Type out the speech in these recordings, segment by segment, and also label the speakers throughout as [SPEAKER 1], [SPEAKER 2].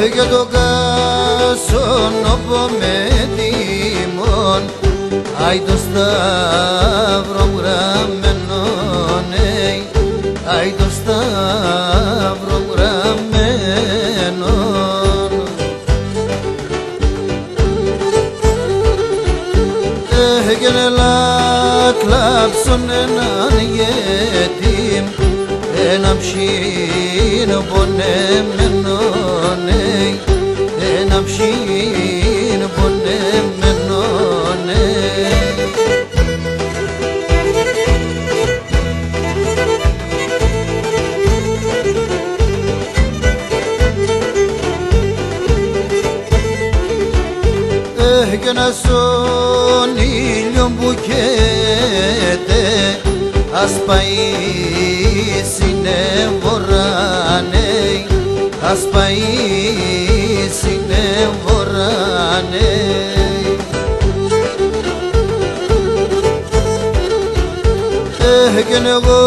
[SPEAKER 1] Γεδογά son opo με τιμών Άι το σταύρο γραμμένο Άι το σταύρο γραμμένο Έγινε λακλάψον έναν γετήμ Έναν ψήνο πονεμένο Έναν ψήνο πονεμένο Έγινα στον ήλιο που καίτε ας πάει συνεβοράνε ας πάει συνεβοράνε Έγινε εγώ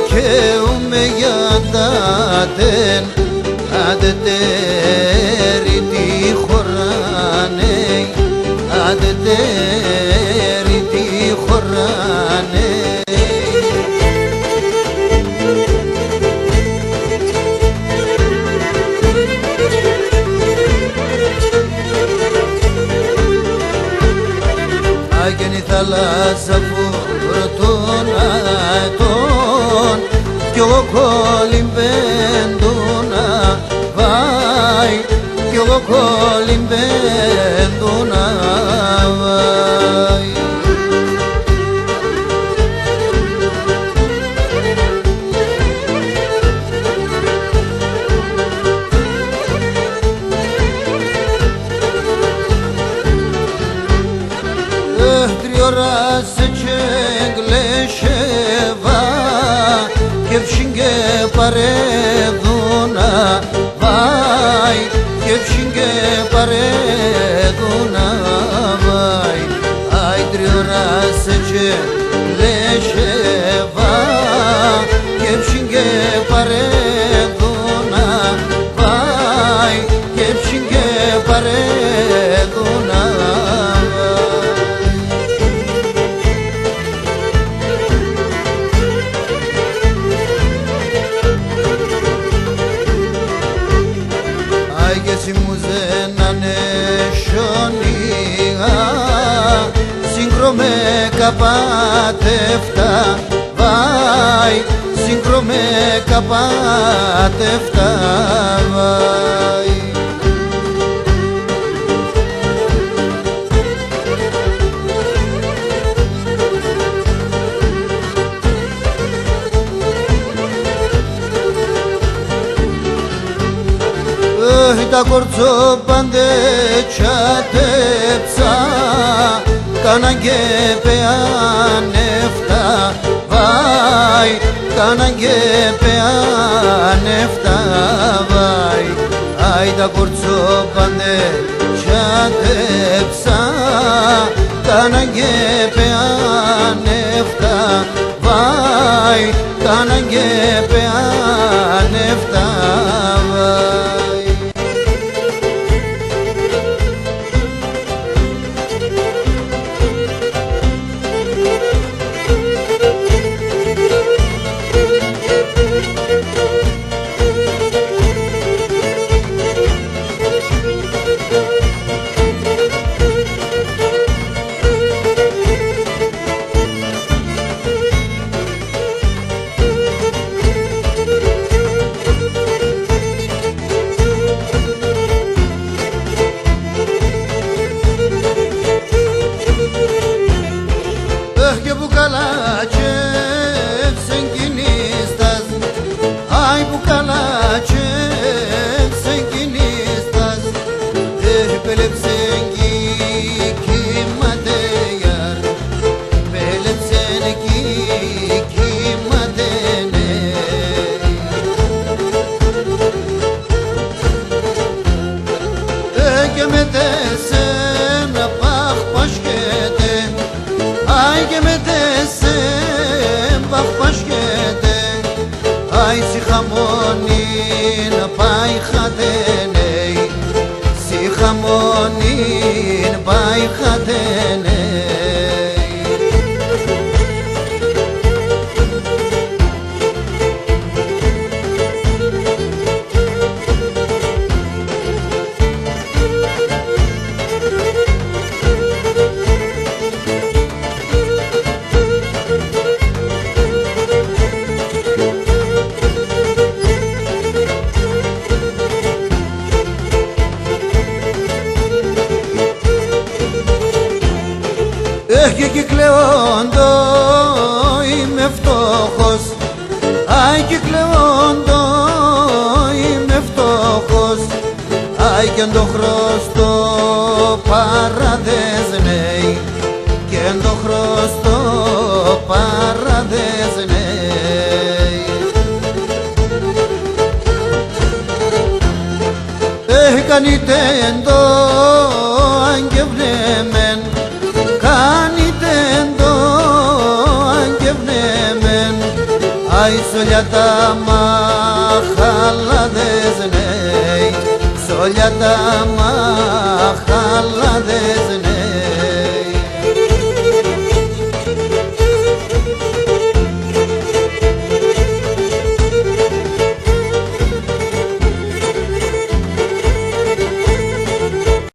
[SPEAKER 1] και ούμε για τάτεν άντε τέρι τη χωράνε άντε τέρι τη χωράνε Άγγεν η θάλασσα φορτών αετών κι εγώ κολυμπέντουνα βάει κι εγώ κολυμπέντουνα βάει Τριώρασε και γλέσσεβα και ψήνγε παρέδουνα βάει και ψήνγε παρέδουνα βάει Άι τριώρασε και γλέσσεβα και ψήνγε παρέδουνα βάει και ψήνγε παρέδουνα Άιγεση μου ζένανε σιωνίγα Σύγκρο με καπάτευτα βάει Σύγκρο με καπάτευτα βάει Τα κορτσόπαντε τσάτεψα κάναν και πεάνευτα βάει κάναν και πεάνευτα βάει Άι τα κορτσόπαντε τσάτεψα κάναν και πεάνευτα βάει κάναν και πεάνευτα βάει Ai si khamonin pai khadene λεόντο είμαι φτωχός, άι και το χρωστό παραδέσνεϊ, και το χρωστό παραδέσνεϊ. Κάνετε το αγγευνέμεν, κάνετε το αγγευνέμεν, άι σολιά τα μαχαλαδές νέι, σολιά τα μαχαλαδές.